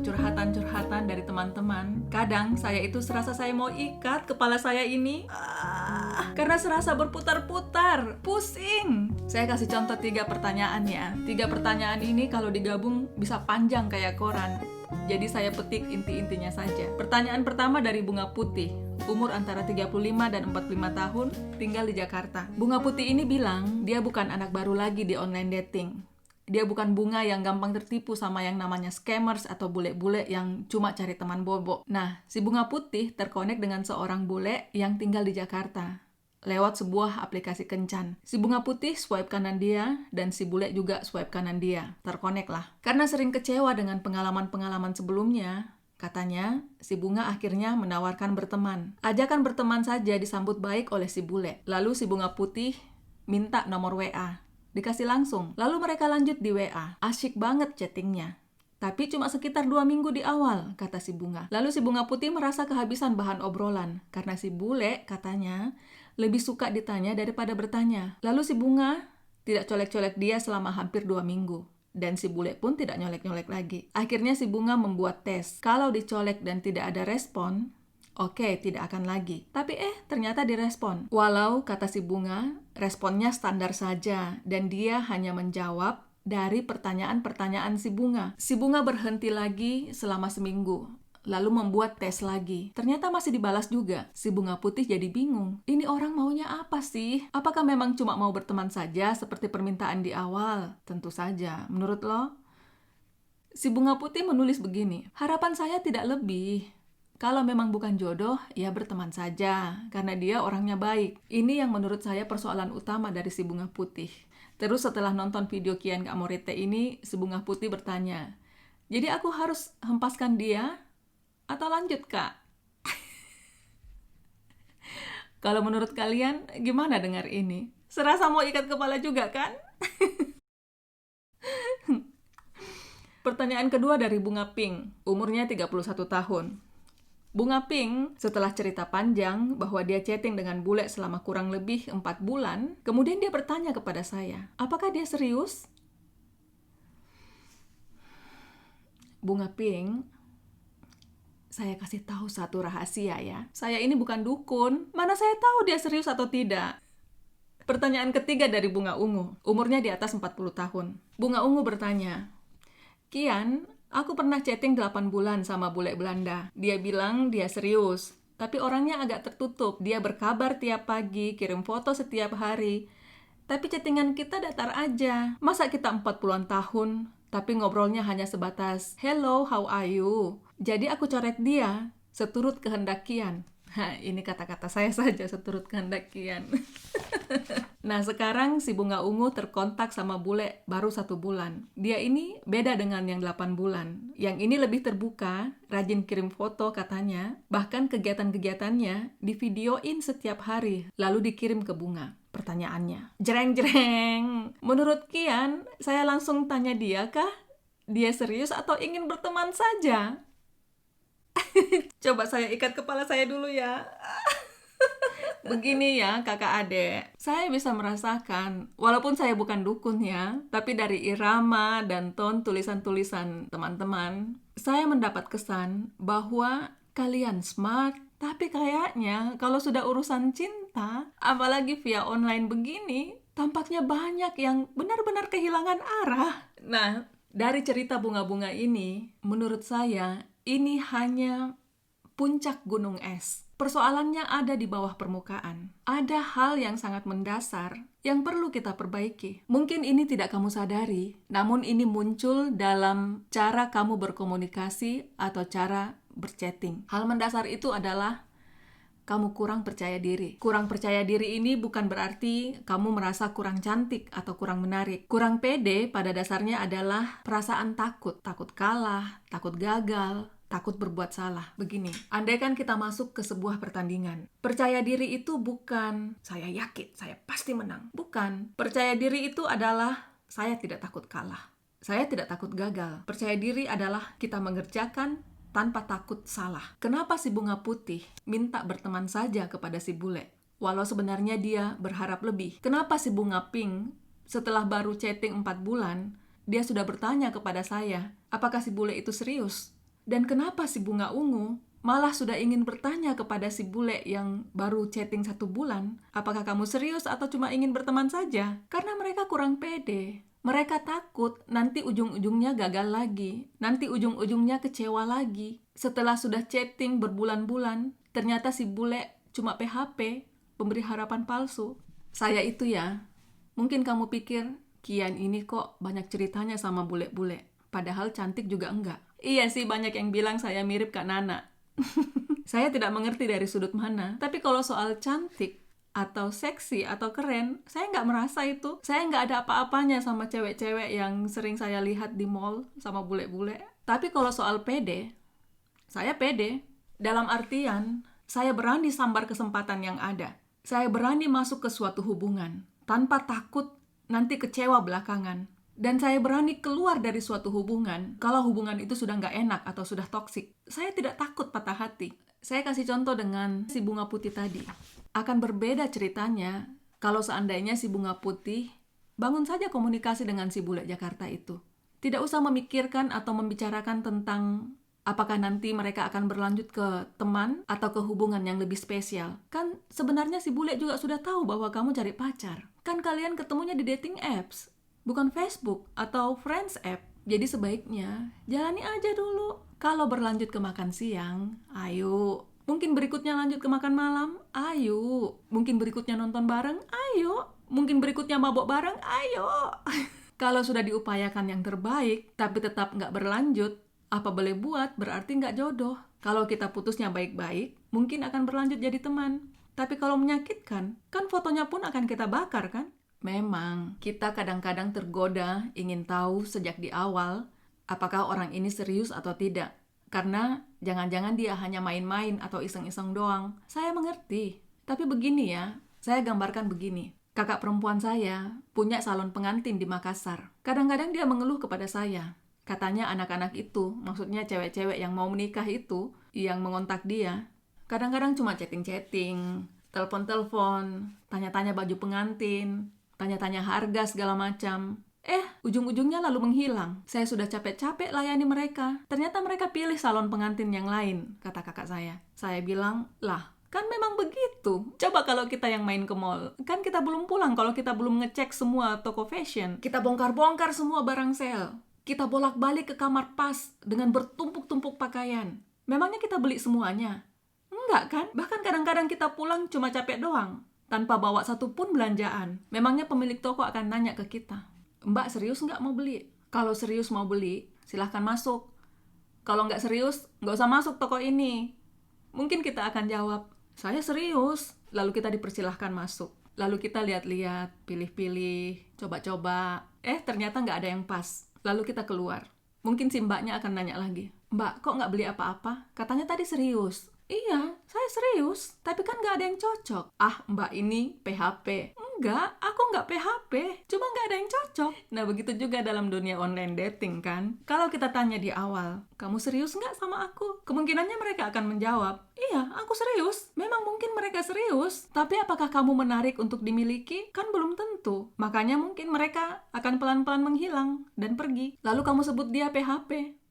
curhatan-curhatan dari teman-teman. Kadang saya itu serasa saya mau ikat kepala saya ini. Karena serasa berputar-putar, pusing. Saya kasih contoh 3 pertanyaan ya. 3 pertanyaan ini kalau digabung bisa panjang kayak koran. Jadi saya petik inti-intinya saja. Pertanyaan pertama dari Bunga Putih. Umur antara 35 dan 45 tahun, tinggal di Jakarta. Bunga Putih ini bilang dia bukan anak baru lagi di online dating. Dia bukan bunga yang gampang tertipu sama yang namanya scammers atau bule-bule yang cuma cari teman bobo. Nah, si Bunga Putih terkonek dengan seorang bule yang tinggal di Jakarta lewat sebuah aplikasi kencan. Si Bunga Putih swipe kanan dia, dan si bule juga swipe kanan dia. Terkonek lah. Karena sering kecewa dengan pengalaman-pengalaman sebelumnya, katanya, si Bunga akhirnya menawarkan berteman. Ajakan berteman saja disambut baik oleh si bule. Lalu si Bunga Putih minta nomor WA. Dikasih langsung. Lalu mereka lanjut di WA. Asyik banget chattingnya. Tapi cuma sekitar 2 minggu di awal, kata si Bunga. Lalu si Bunga Putih merasa kehabisan bahan obrolan. Karena si bule, katanya, lebih suka ditanya daripada bertanya. Lalu si Bunga tidak colek-colek dia selama hampir 2 minggu. Dan si bule pun tidak nyolek-nyolek lagi. Akhirnya si Bunga membuat tes. Kalau dicolek dan tidak ada respon, oke, tidak akan lagi. Tapi ternyata direspon. Walau, kata si Bunga, responnya standar saja. Dan dia hanya menjawab dari pertanyaan-pertanyaan si Bunga. Si Bunga berhenti lagi selama seminggu. Lalu membuat tes lagi. Ternyata masih dibalas juga. Si Bunga Putih jadi bingung. Ini orang maunya apa sih? Apakah memang cuma mau berteman saja seperti permintaan di awal? Tentu saja. Menurut lo? Si Bunga Putih menulis begini. Harapan saya tidak lebih. Kalau memang bukan jodoh, ya berteman saja. Karena dia orangnya baik. Ini yang menurut saya persoalan utama dari si Bunga Putih. Terus setelah nonton video Kian Gak Morete ini, si Bunga Putih bertanya, jadi aku harus hempaskan dia? Atau lanjut, Kak? Kalau menurut kalian, gimana dengar ini? Serasa mau ikat kepala juga, kan? Pertanyaan kedua dari Bunga Pink, umurnya 31 tahun. Bunga Pink, setelah cerita panjang bahwa dia chatting dengan bule selama kurang lebih 4 bulan, kemudian dia bertanya kepada saya, apakah dia serius? Bunga Pink, saya kasih tahu satu rahasia ya. Saya ini bukan dukun. Mana saya tahu dia serius atau tidak? Pertanyaan ketiga dari Bunga Ungu. Umurnya di atas 40 tahun. Bunga Ungu bertanya, Kian, aku pernah chatting 8 bulan sama bule Belanda. Dia bilang dia serius. Tapi orangnya agak tertutup. Dia berkabar tiap pagi, kirim foto setiap hari. Tapi chattingan kita datar aja. Masa kita 40-an tahun, tapi ngobrolnya hanya sebatas, hello, how are you? Jadi aku coret dia, seturut kehendak Kian. Ini kata-kata saya saja, seturut kehendak Kian. Nah, sekarang si Bunga Ungu terkontak sama bule baru 1 bulan. Dia ini beda dengan yang 8 bulan. Yang ini lebih terbuka, rajin kirim foto katanya. Bahkan kegiatan-kegiatannya divideoin setiap hari, lalu dikirim ke Bunga. Pertanyaannya, jreng-jreng. Menurut Kian, saya langsung tanya dia kah? Dia serius atau ingin berteman saja? Coba saya ikat kepala saya dulu ya. Begini ya kakak adek, saya bisa merasakan, walaupun saya bukan dukun ya, tapi dari irama dan ton tulisan-tulisan teman-teman, saya mendapat kesan bahwa kalian smart, tapi kayaknya kalau sudah urusan cinta, apalagi via online begini, tampaknya banyak yang benar-benar kehilangan arah. Nah, dari cerita bunga-bunga ini, menurut saya, ini hanya puncak gunung es. Persoalannya ada di bawah permukaan. Ada hal yang sangat mendasar yang perlu kita perbaiki. Mungkin ini tidak kamu sadari, namun ini muncul dalam cara kamu berkomunikasi atau cara berchatting. Hal mendasar itu adalah kamu kurang percaya diri. Kurang percaya diri ini bukan berarti kamu merasa kurang cantik atau kurang menarik. Kurang pede pada dasarnya adalah perasaan takut. Takut kalah, takut gagal, takut berbuat salah. Begini, andaikan kita masuk ke sebuah pertandingan. Percaya diri itu bukan saya yakin, saya pasti menang. Bukan. Percaya diri itu adalah saya tidak takut kalah. Saya tidak takut gagal. Percaya diri adalah kita mengerjakan tanpa takut salah. Kenapa si Bunga Putih minta berteman saja kepada si bule? Walau sebenarnya dia berharap lebih. Kenapa si Bunga Pink setelah baru chatting 4 bulan, dia sudah bertanya kepada saya, apakah si bule itu serius? Dan kenapa si bunga ungu malah sudah ingin bertanya kepada si bule yang baru chatting 1 bulan, apakah kamu serius atau cuma ingin berteman saja? Karena mereka kurang pede. Mereka takut nanti ujung-ujungnya gagal lagi, nanti ujung-ujungnya kecewa lagi. Setelah sudah chatting berbulan-bulan, ternyata si bule cuma PHP, pemberi harapan palsu. Saya itu ya, mungkin kamu pikir, Kian ini kok banyak ceritanya sama bule-bule, padahal cantik juga enggak. Iya sih, banyak yang bilang saya mirip Kak Nana. Saya tidak mengerti dari sudut mana, tapi kalau soal cantik atau seksi atau keren, saya nggak merasa itu. Saya nggak ada apa-apanya sama cewek-cewek yang sering saya lihat di mall sama bule-bule. Tapi kalau soal pede, saya pede. Dalam artian, saya berani sambar kesempatan yang ada. Saya berani masuk ke suatu hubungan tanpa takut nanti kecewa belakangan. Dan saya berani keluar dari suatu hubungan kalau hubungan itu sudah nggak enak atau sudah toksik. Saya tidak takut patah hati. Saya kasih contoh dengan si bunga putih tadi. Akan berbeda ceritanya kalau seandainya si bunga putih bangun saja komunikasi dengan si bule Jakarta itu. Tidak usah memikirkan atau membicarakan tentang apakah nanti mereka akan berlanjut ke teman atau ke hubungan yang lebih spesial. Kan sebenarnya si bule juga sudah tahu bahwa kamu cari pacar. Kan kalian ketemunya di dating apps, bukan Facebook atau Friends app. Jadi sebaiknya jalani aja dulu. Kalau berlanjut ke makan siang, ayo. Mungkin berikutnya lanjut ke makan malam, ayo. Mungkin berikutnya nonton bareng, ayo. Mungkin berikutnya mabok bareng, ayo. Kalau sudah diupayakan yang terbaik, tapi tetap nggak berlanjut, apa boleh buat, berarti nggak jodoh. Kalau kita putusnya baik-baik, mungkin akan berlanjut jadi teman. Tapi kalau menyakitkan, kan fotonya pun akan kita bakar kan? Memang, kita kadang-kadang tergoda ingin tahu sejak di awal apakah orang ini serius atau tidak. Karena jangan-jangan dia hanya main-main atau iseng-iseng doang. Saya mengerti. Tapi begini ya, saya gambarkan begini. Kakak perempuan saya punya salon pengantin di Makassar. Kadang-kadang dia mengeluh kepada saya. Katanya anak-anak itu, maksudnya cewek-cewek yang mau menikah itu, yang mengontak dia, kadang-kadang cuma chatting-chatting, telepon-telepon, tanya-tanya baju pengantin, tanya-tanya harga segala macam. Ujung-ujungnya lalu menghilang. Saya sudah capek-capek layani mereka. Ternyata mereka pilih salon pengantin yang lain, kata kakak saya. Saya bilang, lah, kan memang begitu. Coba kalau kita yang main ke mall. Kan kita belum pulang kalau kita belum ngecek semua toko fashion. Kita bongkar-bongkar semua barang sale. Kita bolak-balik ke kamar pas dengan bertumpuk-tumpuk pakaian. Memangnya kita beli semuanya? Enggak kan? Bahkan kadang-kadang kita pulang cuma capek doang, tanpa bawa satu pun belanjaan. Memangnya pemilik toko akan nanya ke kita, Mbak serius nggak mau beli? Kalau serius mau beli, silahkan masuk. Kalau nggak serius, nggak usah masuk toko ini. Mungkin kita akan jawab, saya serius. Lalu kita dipersilahkan masuk. Lalu kita lihat-lihat, pilih-pilih, coba-coba. Ternyata nggak ada yang pas. Lalu kita keluar. Mungkin si mbaknya akan nanya lagi, Mbak, kok nggak beli apa-apa? Katanya tadi serius. Iya, saya serius. Tapi kan nggak ada yang cocok. Mbak ini PHP. Enggak, aku nggak PHP. Cuma nggak ada yang cocok. Nah, begitu juga dalam dunia online dating kan. Kalau kita tanya di awal, kamu serius nggak sama aku? Kemungkinannya mereka akan menjawab, iya, aku serius. Memang mungkin mereka serius. Tapi apakah kamu menarik untuk dimiliki? Kan belum tentu. Makanya mungkin mereka akan pelan-pelan menghilang dan pergi. Lalu kamu sebut dia PHP.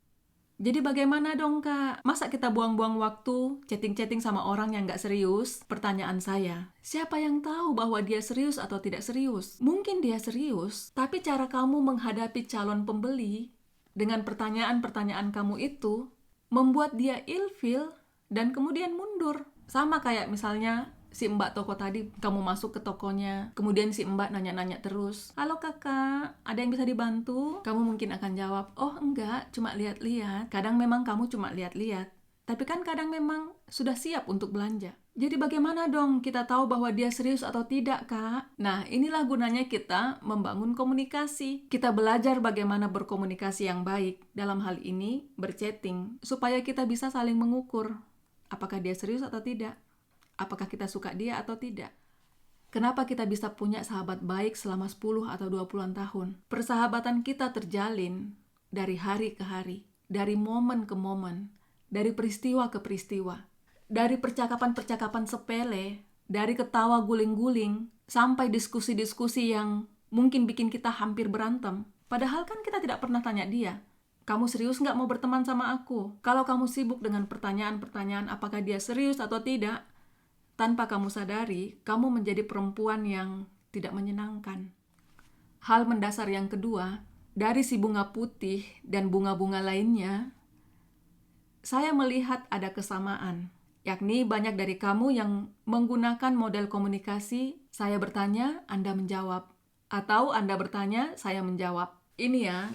Jadi bagaimana dong kak? Masa kita buang-buang waktu chatting-chatting sama orang yang gak serius? Pertanyaan saya, siapa yang tahu bahwa dia serius atau tidak serius? Mungkin dia serius, tapi cara kamu menghadapi calon pembeli dengan pertanyaan-pertanyaan kamu itu membuat dia ilfil dan kemudian mundur. Sama kayak misalnya si mbak toko tadi, kamu masuk ke tokonya, kemudian si mbak nanya-nanya terus, halo kakak, ada yang bisa dibantu? Kamu mungkin akan jawab, oh enggak, cuma lihat-lihat. Kadang memang kamu cuma lihat-lihat, tapi kan kadang memang sudah siap untuk belanja. Jadi bagaimana dong kita tahu bahwa dia serius atau tidak kak? Nah, inilah gunanya kita membangun komunikasi. Kita belajar bagaimana berkomunikasi yang baik, dalam hal ini berchatting, supaya kita bisa saling mengukur apakah dia serius atau tidak. Apakah kita suka dia atau tidak? Kenapa kita bisa punya sahabat baik selama 10 atau 20-an tahun? Persahabatan kita terjalin dari hari ke hari, dari momen ke momen, dari peristiwa ke peristiwa, dari percakapan-percakapan sepele, dari ketawa guling-guling, sampai diskusi-diskusi yang mungkin bikin kita hampir berantem. Padahal kan kita tidak pernah tanya dia, Kamu serius nggak mau berteman sama aku? Kalau kamu sibuk dengan pertanyaan-pertanyaan apakah dia serius atau tidak, tanpa kamu sadari, kamu menjadi perempuan yang tidak menyenangkan. Hal mendasar yang kedua, dari si bunga putih dan bunga-bunga lainnya, saya melihat ada kesamaan. Yakni banyak dari kamu yang menggunakan model komunikasi, saya bertanya, Anda menjawab. Atau Anda bertanya, saya menjawab. Ini ya,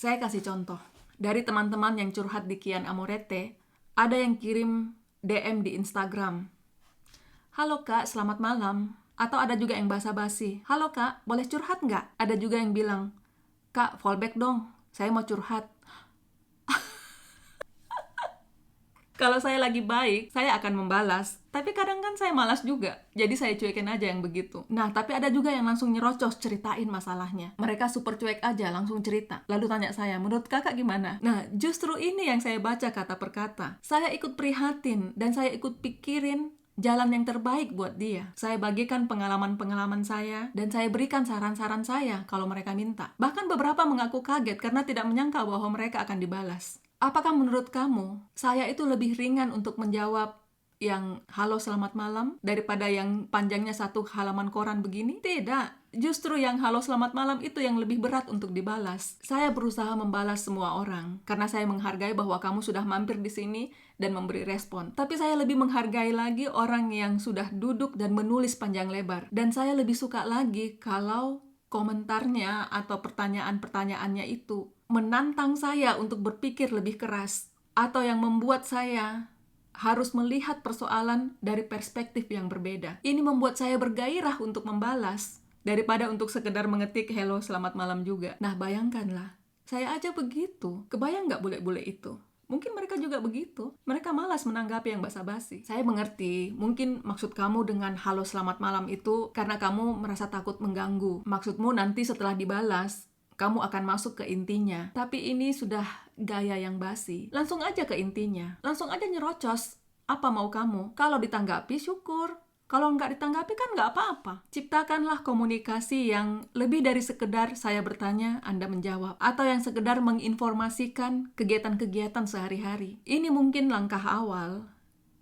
saya kasih contoh. Dari teman-teman yang curhat di Kian Amorete, ada yang kirim DM di Instagram. Halo Kak, selamat malam. Atau ada juga yang basa-basi. Halo Kak, boleh curhat nggak? Ada juga yang bilang, Kak, fallback dong, saya mau curhat. Kalau saya lagi baik, saya akan membalas. Tapi kadang kan saya malas juga. Jadi saya cuekin aja yang begitu. Nah, tapi ada juga yang langsung nyerocos ceritain masalahnya. Mereka super cuek aja, langsung cerita. Lalu tanya saya, menurut kakak gimana? Nah, justru ini yang saya baca kata per kata. Saya ikut prihatin dan saya ikut pikirin jalan yang terbaik buat dia. Saya bagikan pengalaman-pengalaman saya dan saya berikan saran-saran saya kalau mereka minta. Bahkan beberapa mengaku kaget karena tidak menyangka bahwa mereka akan dibalas. Apakah menurut kamu, saya itu lebih ringan untuk menjawab yang halo selamat malam daripada yang panjangnya satu halaman koran begini? Tidak. Justru yang halo selamat malam itu yang lebih berat untuk dibalas. Saya berusaha membalas semua orang karena saya menghargai bahwa kamu sudah mampir di sini dan memberi respon. Tapi saya lebih menghargai lagi orang yang sudah duduk dan menulis panjang lebar. Dan saya lebih suka lagi kalau komentarnya atau pertanyaan-pertanyaannya itu menantang saya untuk berpikir lebih keras atau yang membuat saya harus melihat persoalan dari perspektif yang berbeda. Ini membuat saya bergairah untuk membalas daripada untuk sekedar mengetik hello selamat malam juga. Nah, bayangkanlah, saya aja begitu. Kebayang nggak bule-bule itu? Mungkin mereka juga begitu. Mereka malas menanggapi yang basa-basi. Saya mengerti, mungkin maksud kamu dengan halo selamat malam itu karena kamu merasa takut mengganggu. Maksudmu nanti setelah dibalas, kamu akan masuk ke intinya. Tapi ini sudah gaya yang basi. Langsung aja ke intinya. Langsung aja nyerocos. Apa mau kamu? Kalau ditanggapi, syukur. Kalau nggak ditanggapi kan nggak apa-apa. Ciptakanlah komunikasi yang lebih dari sekedar saya bertanya, Anda menjawab. Atau yang sekedar menginformasikan kegiatan-kegiatan sehari-hari. Ini mungkin langkah awal.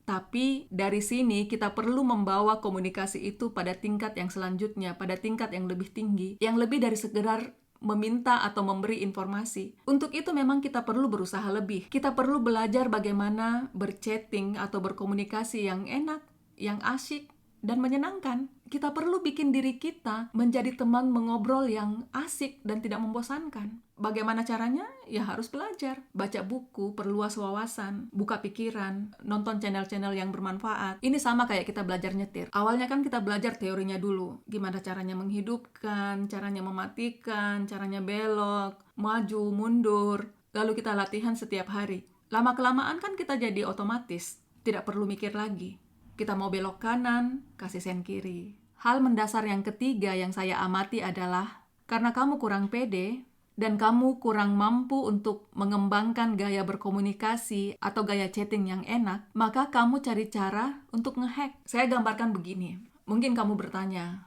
Tapi dari sini kita perlu membawa komunikasi itu pada tingkat yang selanjutnya, pada tingkat yang lebih tinggi. Yang lebih dari sekedar meminta atau memberi informasi. Untuk itu memang kita perlu berusaha lebih. Kita perlu belajar bagaimana berchatting atau berkomunikasi yang enak, yang asyik, dan menyenangkan. Kita perlu bikin diri kita menjadi teman mengobrol yang asik dan tidak membosankan. Bagaimana caranya? Ya harus belajar. Baca buku, perluas wawasan, buka pikiran, nonton channel-channel yang bermanfaat. Ini sama kayak kita belajar nyetir. Awalnya kan kita belajar teorinya dulu. Gimana caranya menghidupkan, caranya mematikan, caranya belok, maju, mundur. Lalu kita latihan setiap hari. Lama-kelamaan kan kita jadi otomatis. Tidak perlu mikir lagi. Kita mau belok kanan, kasih sen kiri. Hal mendasar yang ketiga yang saya amati adalah karena kamu kurang pede dan kamu kurang mampu untuk mengembangkan gaya berkomunikasi atau gaya chatting yang enak, maka kamu cari cara untuk ngehack. Saya gambarkan begini. Mungkin kamu bertanya,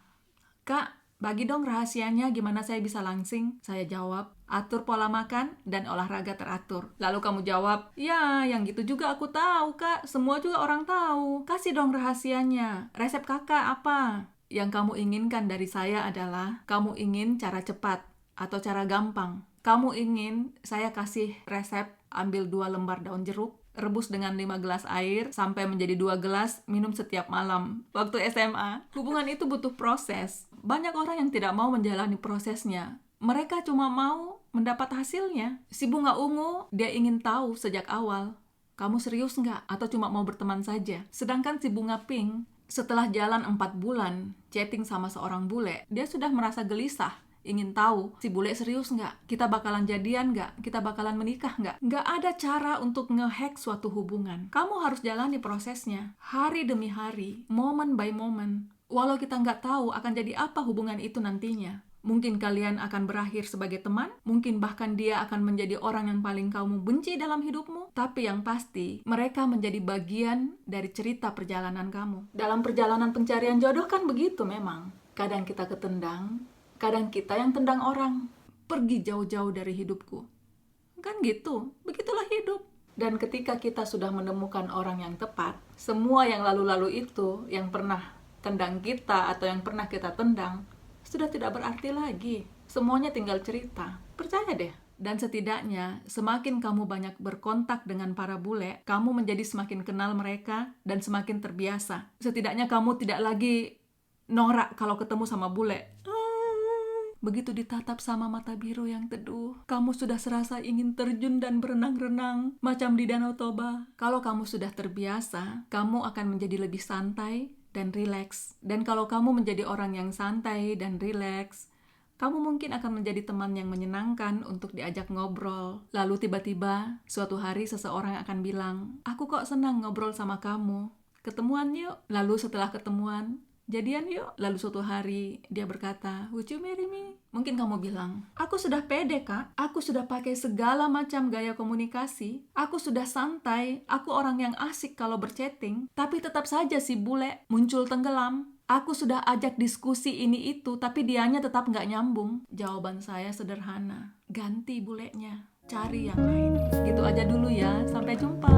Kak, bagi dong rahasianya gimana saya bisa langsing? Saya jawab, atur pola makan dan olahraga teratur. Lalu kamu jawab, ya yang gitu juga aku tahu Kak, semua juga orang tahu. Kasih dong rahasianya, resep kakak apa? Yang kamu inginkan dari saya adalah, kamu ingin cara cepat atau cara gampang. Kamu ingin saya kasih resep ambil 2 lembar daun jeruk, rebus dengan 5 gelas air sampai menjadi 2 gelas, minum setiap malam. Waktu SMA, hubungan itu butuh proses. Banyak orang yang tidak mau menjalani prosesnya. Mereka cuma mau mendapat hasilnya. Si bunga ungu, dia ingin tahu sejak awal, kamu serius nggak? Atau cuma mau berteman saja? Sedangkan si bunga pink, setelah jalan 4 bulan, chatting sama seorang bule, dia sudah merasa gelisah. Ingin tahu, si bule serius nggak? Kita bakalan jadian nggak? Kita bakalan menikah nggak? Nggak ada cara untuk ngehack suatu hubungan. Kamu harus jalani prosesnya, hari demi hari, moment by moment. Walau kita nggak tahu akan jadi apa hubungan itu nantinya. Mungkin kalian akan berakhir sebagai teman, mungkin bahkan dia akan menjadi orang yang paling kamu benci dalam hidupmu, tapi yang pasti, mereka menjadi bagian dari cerita perjalanan kamu. Dalam perjalanan pencarian jodoh kan begitu memang. Kadang kita ketendang, kadang kita yang tendang orang. Pergi jauh-jauh dari hidupku. Kan gitu, begitulah hidup. Dan ketika kita sudah menemukan orang yang tepat, semua yang lalu-lalu itu, yang pernah tendang kita atau yang pernah kita tendang, sudah tidak berarti lagi. Semuanya tinggal cerita. Percaya deh. Dan setidaknya, semakin kamu banyak berkontak dengan para bule, kamu menjadi semakin kenal mereka dan semakin terbiasa. Setidaknya kamu tidak lagi norak kalau ketemu sama bule. Begitu ditatap sama mata biru yang teduh, kamu sudah serasa ingin terjun dan berenang-renang, macam di Danau Toba. Kalau kamu sudah terbiasa, kamu akan menjadi lebih santai dan rileks. Dan kalau kamu menjadi orang yang santai dan rileks, kamu mungkin akan menjadi teman yang menyenangkan untuk diajak ngobrol. Lalu tiba-tiba, suatu hari seseorang akan bilang, "Aku kok senang ngobrol sama kamu. Ketemuan yuk." Lalu setelah ketemuan, "Jadian yuk." Lalu suatu hari dia berkata, "Would you marry me?" Mungkin kamu bilang, "Aku sudah pede, Kak. Aku sudah pakai segala macam gaya komunikasi. Aku sudah santai. Aku orang yang asik kalau berchatting. Tapi tetap saja si bule muncul tenggelam. Aku sudah ajak diskusi ini itu, tapi dianya tetap nggak nyambung." Jawaban saya sederhana. Ganti bulenya. Cari yang lain. Gitu aja dulu ya. Sampai jumpa.